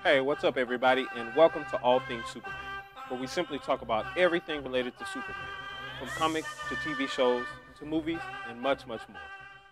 Hey, what's up, everybody, and welcome to All Things Superman, where we simply talk about everything related to Superman, from comics to TV shows to movies and much, much more.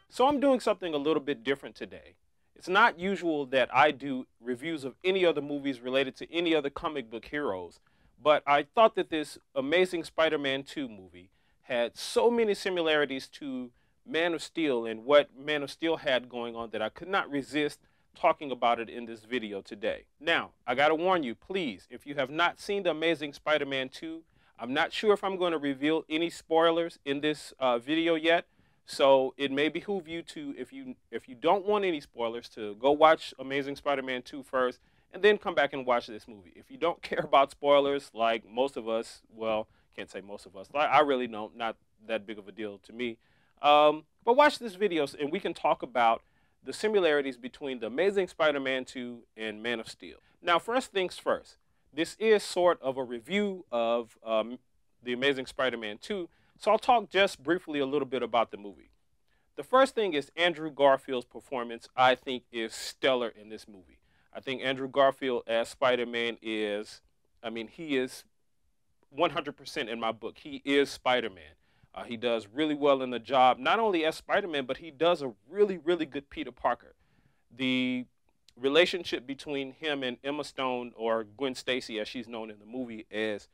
So, I'm doing something a little bit different today. It's not usual that I do reviews of any other movies related to any other comic book heroes, but I thought that this Amazing Spider Man 2 movie had so many similarities to Man of Steel and what Man of Steel had going on that I could not resist talking about it in this video today. Now, I gotta warn you, please, if you have not seen The Amazing Spider-Man 2, I'm not sure if I'm going to reveal any spoilers in this video yet, so it may behoove you to, if you don't want any spoilers, to go watch Amazing Spider-Man 2 first, and then come back and watch this movie. If you don't care about spoilers, like most of us, well, can't say most of us, I really don't, not that big of a deal to me, but watch this video and we can talk about the similarities between The Amazing Spider-Man 2 and Man of Steel. Now, first things first, this is sort of a review of The Amazing Spider-Man 2, so I'll talk just briefly a little bit about the movie. The first thing is Andrew Garfield's performance, I think, is stellar in this movie. I think Andrew Garfield as Spider-Man is, he is 100% in my book. He is Spider-Man. He does really well in the job, not only as Spider-Man, but he does a really, really good Peter Parker. The relationship between him and Emma Stone, or Gwen Stacy as she's known in the movie, is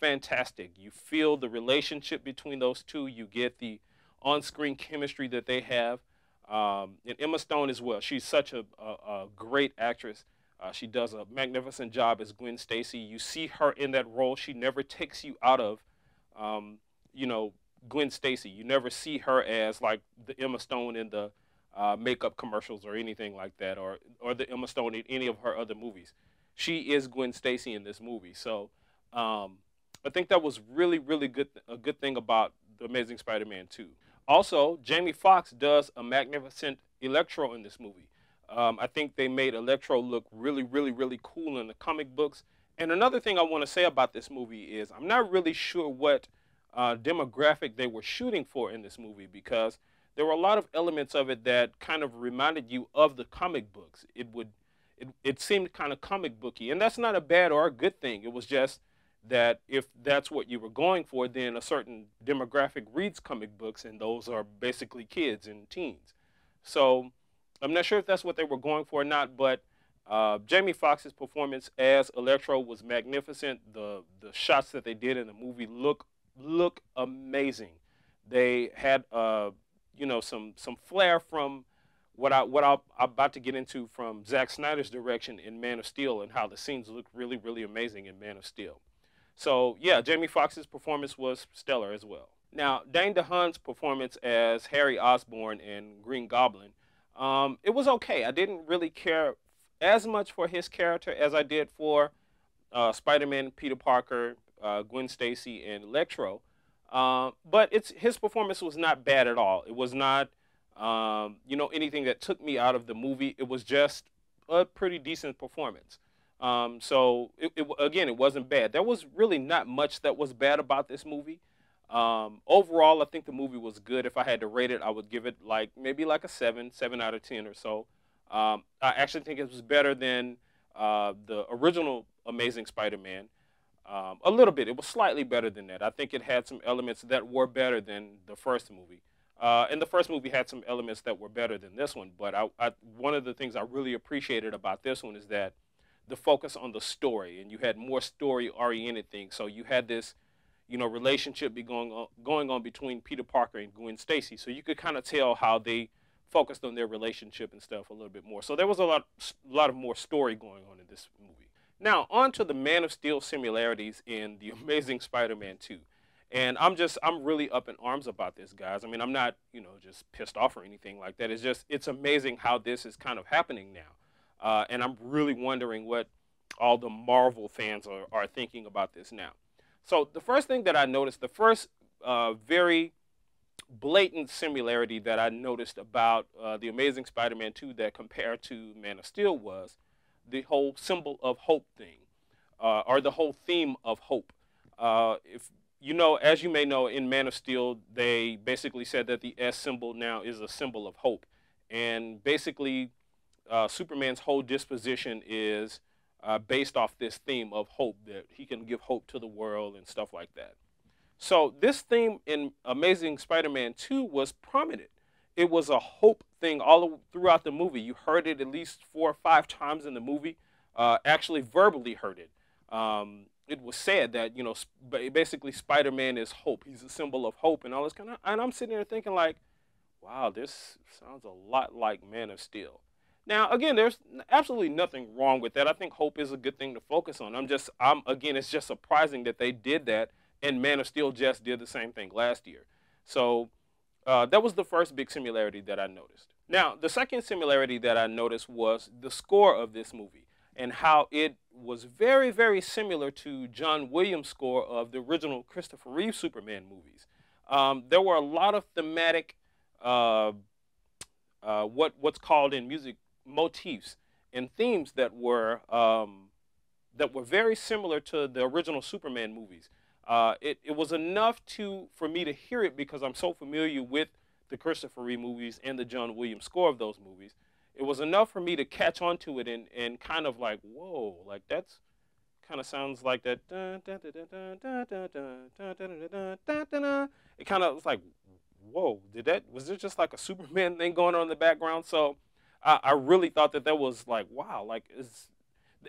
fantastic. You feel the relationship between those two. You get the on-screen chemistry that they have. And Emma Stone as well. She's such a great actress. She does a magnificent job as Gwen Stacy. You see her in that role. She never takes you out of Gwen Stacy. You never see her as like the Emma Stone in the makeup commercials or anything like that, or the Emma Stone in any of her other movies. She is Gwen Stacy in this movie. So I think that was really, really good. A good thing about The Amazing Spider-Man 2. Also, Jamie Foxx does a magnificent Electro in this movie. I think they made Electro look really, really, really cool in the comic books. And another thing I want to say about this movie is I'm not really sure what demographic they were shooting for in this movie, because there were a lot of elements of it that kind of reminded you of the comic books. It seemed kind of comic booky, and that's not a bad or a good thing. It was just that if that's what you were going for, then a certain demographic reads comic books, and those are basically kids and teens. So I'm not sure if that's what they were going for or not, but Jamie Foxx's performance as Electro was magnificent. The shots that they did in the movie look amazing. They had some flair from what I'm about to get into from Zack Snyder's direction in Man of Steel, and how the scenes look really, really amazing in Man of Steel. So yeah, Jamie Foxx's performance was stellar as well. Now, Dane DeHaan's performance as Harry Osborn and Green Goblin, it was okay. I didn't really care as much for his character as I did for Spider-Man, Peter Parker, Gwen Stacy, and Electro. But his performance was not bad at all. It was not, anything that took me out of the movie. It was just a pretty decent performance. So again, it wasn't bad. There was really not much that was bad about this movie. Overall, I think the movie was good. If I had to rate it, I would give it maybe like a 7 out of 10 or so. I actually think it was better than the original Amazing Spider-Man. A little bit. It was slightly better than that. I think it had some elements that were better than the first movie. And the first movie had some elements that were better than this one. But one of the things I really appreciated about this one is that the focus on the story, and you had more story-oriented things. So you had this, relationship going on between Peter Parker and Gwen Stacy. So you could kind of tell how they focused on their relationship and stuff a little bit more. So there was a lot of more story going on in this movie. Now, on to the Man of Steel similarities in The Amazing Spider-Man 2. And I'm really up in arms about this, guys. I mean, I'm not, just pissed off or anything like that. It's amazing how this is kind of happening now. And I'm really wondering what all the Marvel fans are thinking about this now. So the first thing that I noticed, the first very blatant similarity that I noticed about The Amazing Spider-Man 2 that compared to Man of Steel was the whole symbol of hope thing, or the whole theme of hope. If as you may know, in Man of Steel, they basically said that the S symbol now is a symbol of hope. And basically, Superman's whole disposition is based off this theme of hope, that he can give hope to the world and stuff like that. So this theme in Amazing Spider-Man 2 was prominent. It was a hope thing all throughout the movie. You heard it at least 4 or 5 times in the movie. Actually, verbally heard it. It was said that, you know, basically Spider-Man is hope. He's a symbol of hope and all this kind of. And I'm sitting there thinking like, wow, this sounds a lot like Man of Steel. Now, again, there's absolutely nothing wrong with that. I think hope is a good thing to focus on. Again, it's just surprising that they did that, and Man of Steel just did the same thing last year. So that was the first big similarity that I noticed. Now, the second similarity that I noticed was the score of this movie and how it was very, very similar to John Williams' score of the original Christopher Reeve Superman movies. There were a lot of thematic, what's called in music, motifs and themes that were very similar to the original Superman movies. It was enough for me to hear it because I'm so familiar with the Christopher Reeve movies and the John Williams score of those movies. It was enough for me to catch on to it and kind of like, whoa, like that's kind of sounds like that. It kind of was like, whoa, was there just like a Superman thing going on in the background? So I really thought that was like, wow,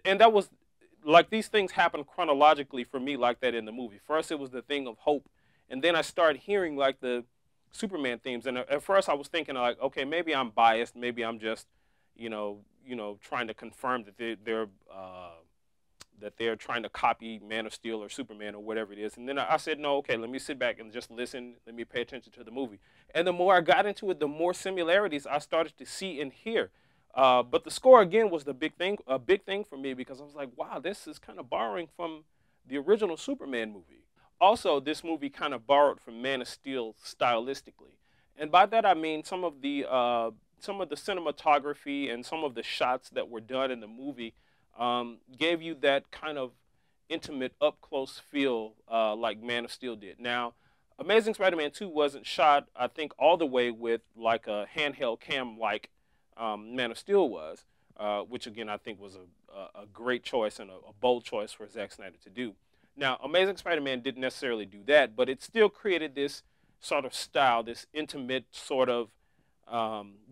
and that was like these things happen chronologically for me like that in the movie. First, it was the thing of hope, and then I started hearing like the Superman themes. And at first, I was thinking like, okay, maybe I'm biased, maybe I'm just, trying to confirm that they're trying to copy Man of Steel or Superman or whatever it is. And then I said, no, okay, let me sit back and just listen. Let me pay attention to the movie. And the more I got into it, the more similarities I started to see and hear. But the score again was a big thing for me because I was like, wow, this is kind of borrowing from the original Superman movie. Also, this movie kind of borrowed from Man of Steel stylistically, and by that I mean some of the cinematography and some of the shots that were done in the movie gave you that kind of intimate, up close feel like Man of Steel did. Now, Amazing Spider-Man 2 wasn't shot, I think, all the way with like a handheld cam like Man of Steel was, which again I think was a great choice and a bold choice for Zack Snyder to do. Now, Amazing Spider-Man didn't necessarily do that, but it still created this sort of style, this intimate sort of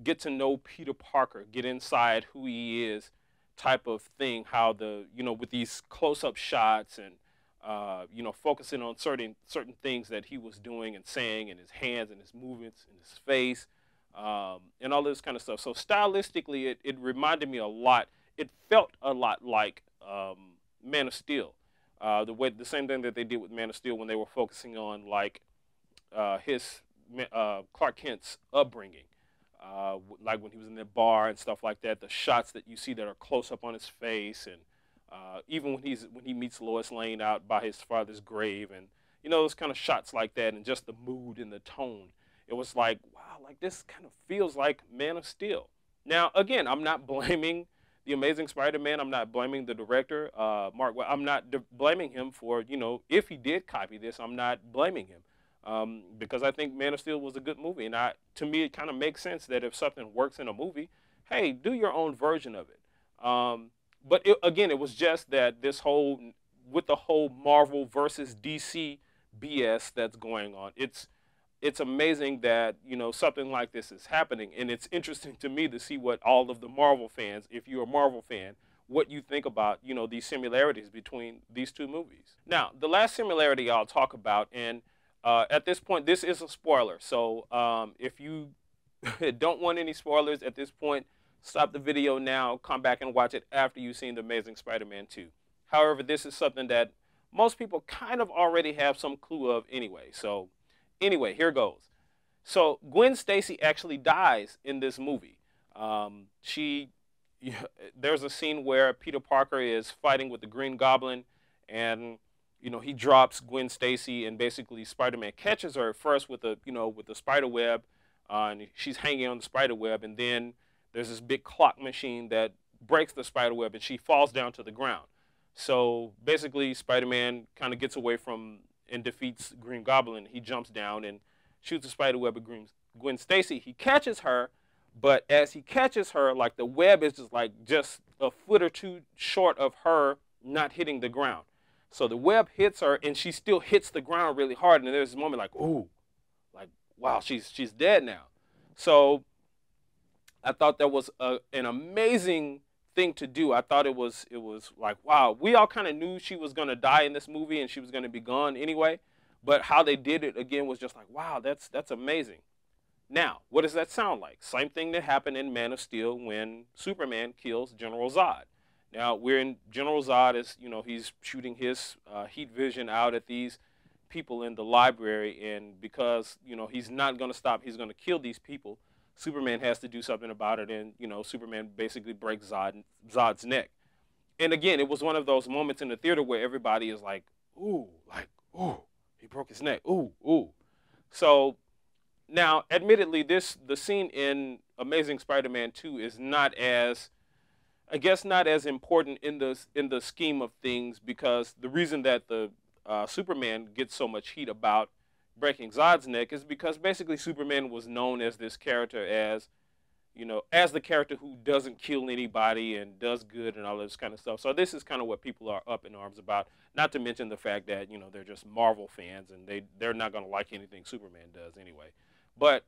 get to know Peter Parker, get inside who he is type of thing, how with these close-up shots and focusing on certain things that he was doing and saying, and his hands and his movements and his face, and all this kind of stuff. So stylistically, it reminded me a lot. It felt a lot like Man of Steel. The same thing that they did with Man of Steel when they were focusing on like his Clark Kent's upbringing, like when he was in the bar and stuff like that. The shots that you see that are close up on his face, and even when he meets Lois Lane out by his father's grave, and those kind of shots like that, and just the mood and the tone. It was like, wow, like this kind of feels like Man of Steel. Now, again, I'm not blaming The Amazing Spider-Man. I'm not blaming the director, Mark. I'm not blaming him for, if he did copy this, I'm not blaming him. Because I think Man of Steel was a good movie. And to me, it kind of makes sense that if something works in a movie, hey, do your own version of it. But again, it was just that with the whole Marvel versus DC BS that's going on, it's amazing that, something like this is happening. And it's interesting to me to see what all of the Marvel fans, if you're a Marvel fan, what you think about, these similarities between these two movies. Now, the last similarity I'll talk about, and at this point, this is a spoiler. So if you don't want any spoilers at this point, stop the video now, come back and watch it after you've seen The Amazing Spider-Man 2. However, this is something that most people kind of already have some clue of anyway. So anyway, here goes. So Gwen Stacy actually dies in this movie. There's a scene where Peter Parker is fighting with the Green Goblin, and he drops Gwen Stacy, and basically Spider-Man catches her first with the spider web, and she's hanging on the spider web, and then there's this big clock machine that breaks the spider web, and she falls down to the ground. So basically, Spider-Man kind of gets away from and defeats Green Goblin. He jumps down and shoots the spider web at Gwen Stacy. He catches her, But as he catches her, like the web is just a foot or two short of her not hitting the ground. So the web hits her, and she still hits the ground really hard. And there's this moment like, ooh, like wow, she's dead now. So I thought that was an amazing thing to do. I thought it was like, wow, we all kind of knew she was gonna die in this movie and she was gonna be gone anyway. But how they did it again was just like, wow, that's amazing. Now, what does that sound like? Same thing that happened in Man of Steel when Superman kills General Zod. Now we're in General Zod is, you know, he's shooting his heat vision out at these people in the library, and because, you know, he's not going to stop, he's going to kill these people. Superman has to do something about it, and, you know, Superman basically breaks Zod's neck. And again, it was one of those moments in the theater where everybody is ooh, ooh, he broke his neck, ooh, ooh. So now, admittedly, the scene in Amazing Spider-Man 2 is not as, I guess, not as important in the scheme of things, because the reason that the Superman gets so much heat about breaking Zod's neck is because basically Superman was known as this character, as, you know, as the character who doesn't kill anybody and does good and all this kind of stuff. So this is kind of what people are up in arms about. Not to mention the fact that, you know, they're just Marvel fans and they're not going to like anything Superman does anyway. But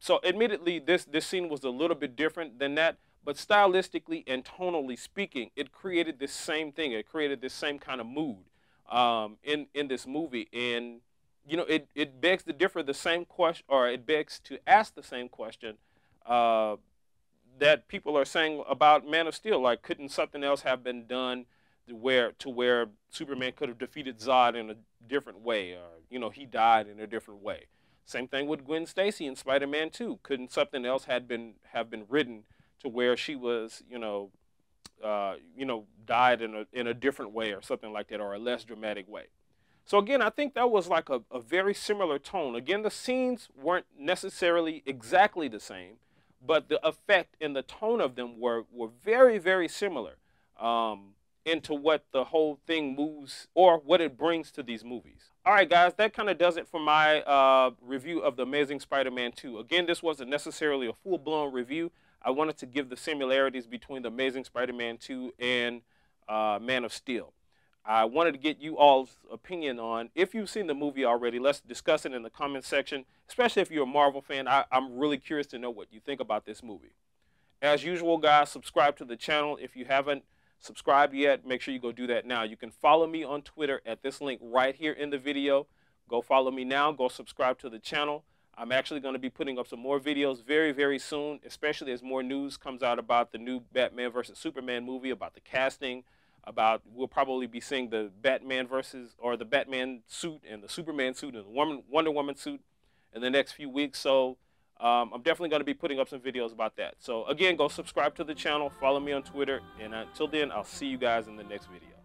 so admittedly, this scene was a little bit different than that. But stylistically and tonally speaking, it created this same thing. It created this same kind of mood in this movie. And, you know, it begs to differ the same question, or it begs to ask the same question that people are saying about Man of Steel. Like, couldn't something else have been done to where Superman could have defeated Zod in a different way, or, you know, he died in a different way? Same thing with Gwen Stacy in Spider-Man 2. Couldn't something else have been written to where she was, you know, died in a different way or something like that, or a less dramatic way? So again, I think that was like a very similar tone. Again, the scenes weren't necessarily exactly the same, but the effect and the tone of them were very, very similar into what the whole thing moves, or what it brings to these movies. All right, guys, that kind of does it for my review of The Amazing Spider-Man 2. Again, this wasn't necessarily a full-blown review. I wanted to give the similarities between The Amazing Spider-Man 2 and Man of Steel. I wanted to get you all's opinion on, if you've seen the movie already, let's discuss it in the comment section, especially if you're a Marvel fan. I'm really curious to know what you think about this movie. As usual, guys, subscribe to the channel. If you haven't subscribed yet, make sure you go do that now. You can follow me on Twitter at this link right here in the video. Go follow me now. Go subscribe to the channel. I'm actually going to be putting up some more videos very, very soon, especially as more news comes out about the new Batman versus Superman movie, about the casting, about, we'll probably be seeing the Batman suit and the Superman suit and the Wonder Woman suit in the next few weeks. So I'm definitely going to be putting up some videos about that. So again, go subscribe to the channel, follow me on Twitter, and until then, I'll see you guys in the next video.